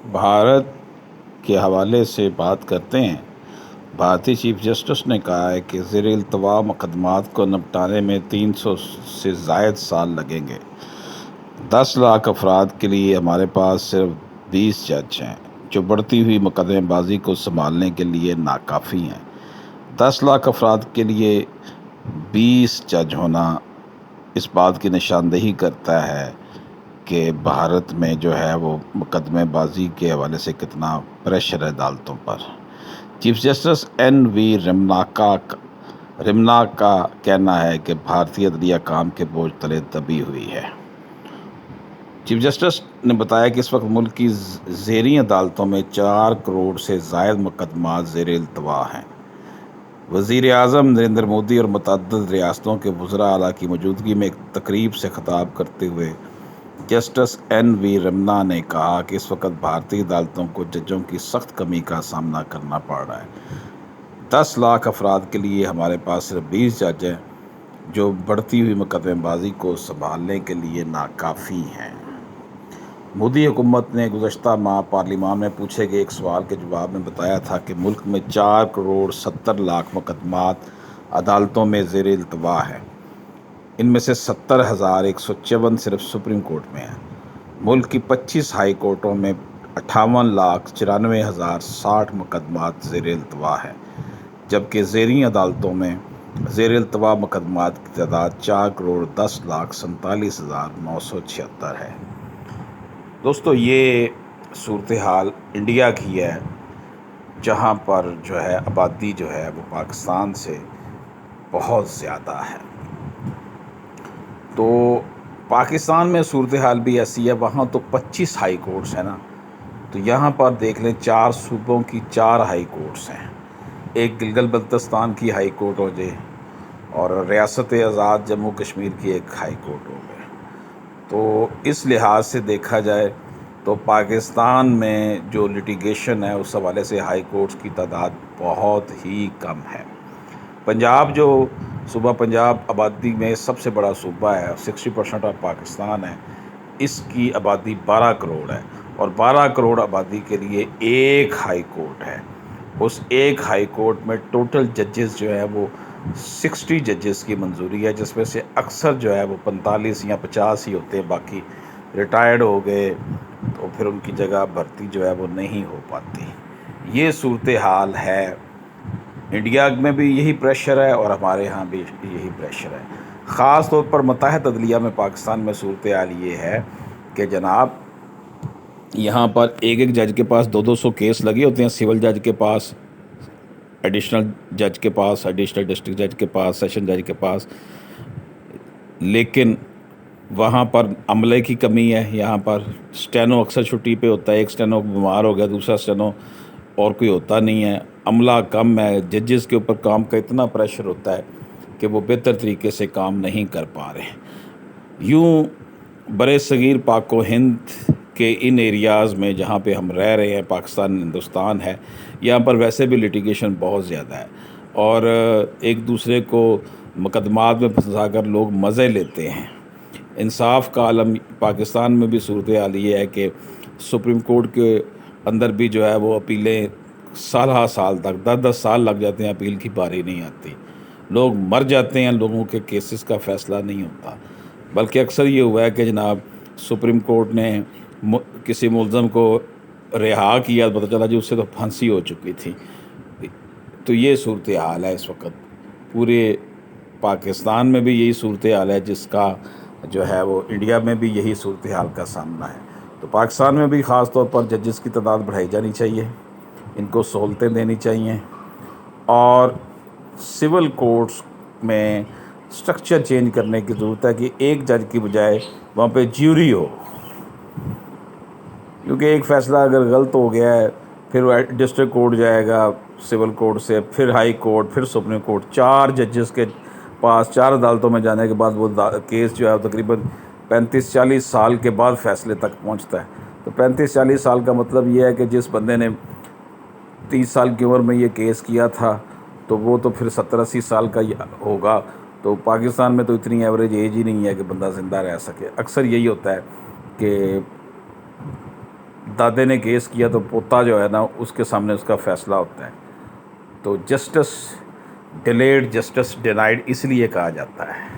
بھارت کے حوالے سے بات کرتے ہیں۔ بھارتی چیف جسٹس نے کہا ہے کہ زیر التواء مقدمات کو نمٹانے میں 300 سے زائد سال لگیں گے۔ 10 لاکھ افراد کے لیے ہمارے پاس صرف 20 جج ہیں، جو بڑھتی ہوئی مقدمے بازی کو سنبھالنے کے لیے ناکافی ہیں۔ 10 لاکھ افراد کے لیے 20 جج ہونا اس بات کی نشاندہی کرتا ہے کہ بھارت میں جو ہے وہ مقدمے بازی کے حوالے سے کتنا پریشر ہے عدالتوں پر۔ چیف جسٹس این وی رمنا کا کہنا ہے کہ بھارتی عدلیہ کام کے بوجھ تلے دبی ہوئی ہے۔ چیف جسٹس نے بتایا کہ اس وقت ملک کی زیریں عدالتوں میں 4 کروڑ سے زائد مقدمات زیر التواء ہیں۔ وزیر اعظم نریندر مودی اور متعدد ریاستوں کے وزراء اعلیٰ کی موجودگی میں ایک تقریب سے خطاب کرتے ہوئے جسٹس این وی رمنا نے کہا کہ اس وقت بھارتی عدالتوں کو ججوں کی سخت کمی کا سامنا کرنا پڑ رہا ہے۔ 10 لاکھ افراد کے لیے ہمارے پاس صرف 20 جج ہیں، جو بڑھتی ہوئی مقدمے بازی کو سنبھالنے کے لیے ناکافی ہیں۔ مودی حکومت نے گزشتہ ماہ پارلیمان میں پوچھے گئے ایک سوال کے جواب میں بتایا تھا کہ ملک میں 4 کروڑ 70 لاکھ مقدمات عدالتوں میں زیر التواء ہیں۔ ان میں سے 70,154 صرف سپریم کورٹ میں ہیں۔ ملک کی 25 ہائی کورٹوں میں 58,94,060 مقدمات زیر التواء ہیں، جبکہ زیریں عدالتوں میں زیر التواء مقدمات کی تعداد 4 کروڑ 10 لاکھ 47,976 ہے۔ دوستو، یہ صورتحال انڈیا کی ہے، جہاں پر جو ہے آبادی جو ہے وہ پاکستان سے بہت زیادہ ہے۔ تو پاکستان میں صورتحال بھی ایسی ہے، وہاں تو 25 ہائی کورٹس ہیں نا، تو یہاں پر دیکھ لیں 4 صوبوں کی 4 ہائی کورٹس ہیں۔ ایک گلگت بلتستان کی ہائی کورٹ ہو جائے اور ریاست آزاد جموں کشمیر کی ایک ہائی کورٹ ہو گئے۔ تو اس لحاظ سے دیکھا جائے تو پاکستان میں جو لٹیگیشن ہے اس حوالے سے ہائی کورٹس کی تعداد بہت ہی کم ہے۔ پنجاب، جو صوبہ پنجاب آبادی میں سب سے بڑا صوبہ ہے، 60% آف پاکستان ہے، اس کی آبادی 12 کروڑ ہے، اور 12 کروڑ آبادی کے لیے ایک ہائی کورٹ ہے۔ اس ایک ہائی کورٹ میں ٹوٹل ججز جو ہے وہ 60 ججز کی منظوری ہے، جس میں سے اکثر جو ہے وہ 45 یا 50 ہی ہوتے ہیں، باقی ریٹائرڈ ہو گئے تو پھر ان کی جگہ بھرتی جو ہے وہ نہیں ہو پاتی۔ یہ صورتحال ہے۔ انڈیا میں بھی یہی پریشر ہے اور ہمارے ہاں بھی یہی پریشر ہے۔ خاص طور پر متحدہ عدلیہ میں پاکستان میں صورتحال یہ ہے کہ جناب یہاں پر ایک جج کے پاس 200 کیس لگے ہوتے ہیں، سول جج کے پاس، ایڈیشنل جج کے پاس، ایڈیشنل ڈسٹرکٹ جج کے پاس، سیشن جج کے پاس، لیکن وہاں پر عملے کی کمی ہے۔ یہاں پر اسٹینو اکثر چھٹی پہ ہوتا ہے، ایک اسٹینو بیمار ہو گیا، دوسرا اسٹینو اور کوئی ہوتا نہیں ہے، عملہ کم ہے، ججز کے اوپر کام کا اتنا پریشر ہوتا ہے کہ وہ بہتر طریقے سے کام نہیں کر پا رہے۔ یوں برِ صغیر پاک و ہند کے ان ایریاز میں جہاں پہ ہم رہ رہے ہیں، پاکستان ہندوستان ہے، یہاں پر ویسے بھی لٹیگیشن بہت زیادہ ہے، اور ایک دوسرے کو مقدمات میں پھنسا کر لوگ مزے لیتے ہیں۔ انصاف کا عالم پاکستان میں بھی صورتحال یہ ہے کہ سپریم کورٹ کے اندر بھی جو ہے وہ اپیلیں سالہ سال تک 10 سال لگ جاتے ہیں، اپیل کی باری نہیں آتی، لوگ مر جاتے ہیں، لوگوں کے کیسز کا فیصلہ نہیں ہوتا۔ بلکہ اکثر یہ ہوا ہے کہ جناب سپریم کورٹ نے کسی ملزم کو رہا کیا، پتہ چلا جی اس سے تو پھانسی ہو چکی تھی۔ تو یہ صورتحال ہے اس وقت پورے پاکستان میں بھی یہی صورتحال ہے، جس کا جو ہے وہ انڈیا میں بھی یہی صورتحال کا سامنا ہے۔ تو پاکستان میں بھی خاص طور پر ججز کی تعداد بڑھائی جانی چاہیے، ان کو سہولتیں دینی چاہیے، اور سول کورٹس میں سٹرکچر چینج کرنے کی ضرورت ہے کہ ایک جج کی بجائے وہاں پہ جیوری ہو، کیونکہ ایک فیصلہ اگر غلط ہو گیا ہے پھر وہ ڈسٹرکٹ کورٹ جائے گا، سول کورٹ سے پھر ہائی کورٹ، پھر سپریم کورٹ، 4 ججز کے پاس 4 عدالتوں میں جانے کے بعد وہ کیس جو ہے تقریباً 35-40 سال کے بعد فیصلے تک پہنچتا ہے۔ تو 35-40 سال کا مطلب یہ ہے کہ جس بندے نے 30 سال کی عمر میں یہ کیس کیا تھا تو وہ تو پھر 70-80 سال کا ہوگا۔ تو پاکستان میں تو اتنی ایوریج ایج ہی نہیں ہے کہ بندہ زندہ رہ سکے۔ اکثر یہی ہوتا ہے کہ دادے نے کیس کیا تو پوتا جو ہے نا اس کے سامنے اس کا فیصلہ ہوتا ہے. تو جسٹس ڈیلیڈ جسٹس ڈینائڈ اس لیے کہا جاتا ہے.